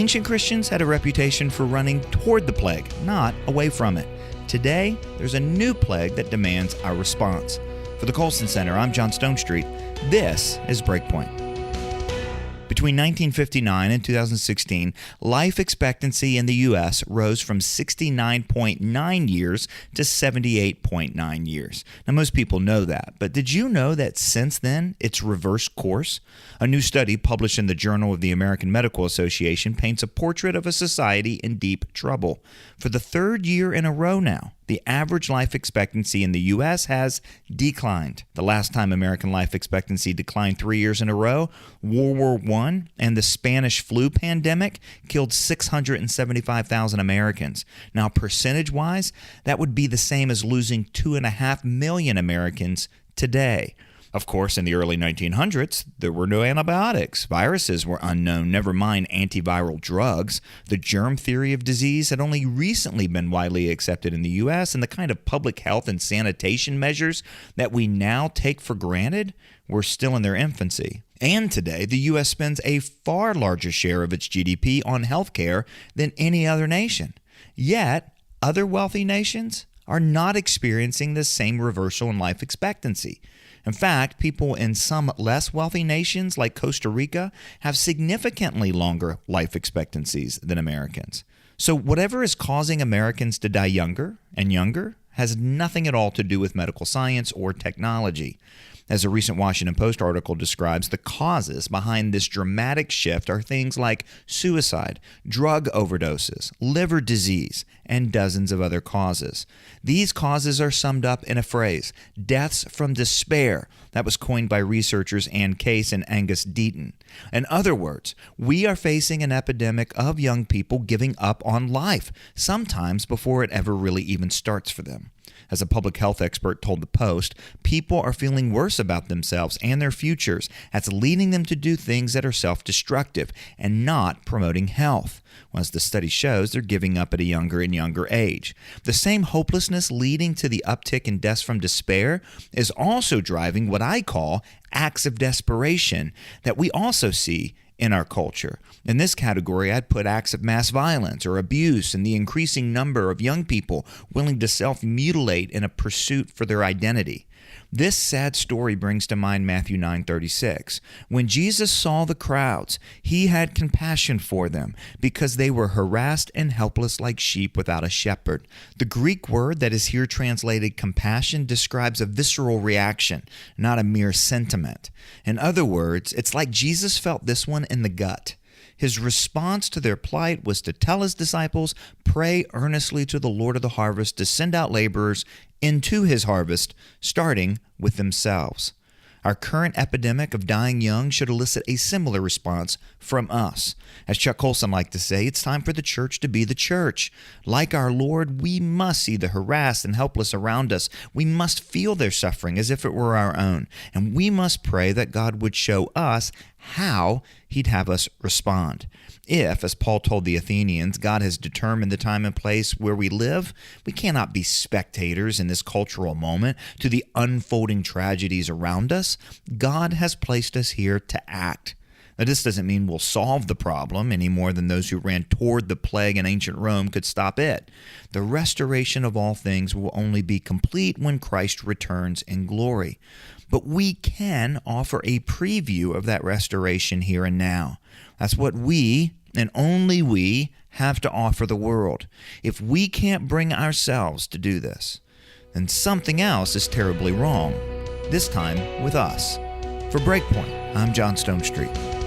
Ancient Christians had a reputation for running toward the plague, not away from it. Today, there's a new plague that demands our response. For the Colson Center, I'm John Stonestreet. This is Breakpoint. Between 1959 and 2016, life expectancy in the U.S. rose from 69.9 years to 78.9 years. Now, most people know that, but did you know that since then, it's reversed course? A new study published in the Journal of the American Medical Association paints a portrait of a society in deep trouble. For the third year in a row now, the average life expectancy in the U.S. has declined. The last time American life expectancy declined 3 years in a row, World War I and the Spanish flu pandemic killed 675,000 Americans. Now, percentage-wise, that would be the same as losing 2.5 million Americans today. Of course, in the early 1900s, there were no antibiotics. Viruses were unknown, never mind antiviral drugs. The germ theory of disease had only recently been widely accepted in the U.S., and the kind of public health and sanitation measures that we now take for granted were still in their infancy. And today, the U.S. spends a far larger share of its GDP on healthcare than any other nation. Yet, other wealthy nations are not experiencing the same reversal in life expectancy. In fact, people in some less wealthy nations like Costa Rica have significantly longer life expectancies than Americans. So whatever is causing Americans to die younger and younger has nothing at all to do with medical science or technology. As a recent Washington Post article describes, the causes behind this dramatic shift are things like suicide, drug overdoses, liver disease, and dozens of other causes. These causes are summed up in a phrase, deaths from despair, that was coined by researchers Ann Case and Angus Deaton. In other words, we are facing an epidemic of young people giving up on life, sometimes before it ever really even starts for them. As a public health expert told the Post, people are feeling worse about themselves and their futures. That's leading them to do things that are self-destructive and not promoting health. Well, as the study shows, they're giving up at a younger and younger age. The same hopelessness leading to the uptick in deaths from despair is also driving what I call acts of desperation that we also see in our culture. In this category, I'd put acts of mass violence or abuse and the increasing number of young people willing to self-mutilate in a pursuit for their identity. This sad story brings to mind Matthew 9:36. When Jesus saw the crowds, he had compassion for them because they were harassed and helpless like sheep without a shepherd. The Greek word that is here translated compassion describes a visceral reaction, not a mere sentiment. In other words, it's like Jesus felt this one in the gut. His response to their plight was to tell his disciples, pray earnestly to the Lord of the harvest to send out laborers into his harvest, starting with themselves. Our current epidemic of dying young should elicit a similar response from us. As Chuck Colson liked to say, it's time for the church to be the church. Like our Lord, we must see the harassed and helpless around us. We must feel their suffering as if it were our own. And we must pray that God would show us how he'd have us respond. If, as Paul told the Athenians, God has determined the time and place where we live, we cannot be spectators in this cultural moment to the unfolding tragedies around us. God has placed us here to act. Now, this doesn't mean we'll solve the problem any more than those who ran toward the plague in ancient Rome could stop it. The restoration of all things will only be complete when Christ returns in glory. But we can offer a preview of that restoration here and now. That's what we, and only we, have to offer the world. If we can't bring ourselves to do this, then something else is terribly wrong, this time with us. For Breakpoint, I'm John Stonestreet.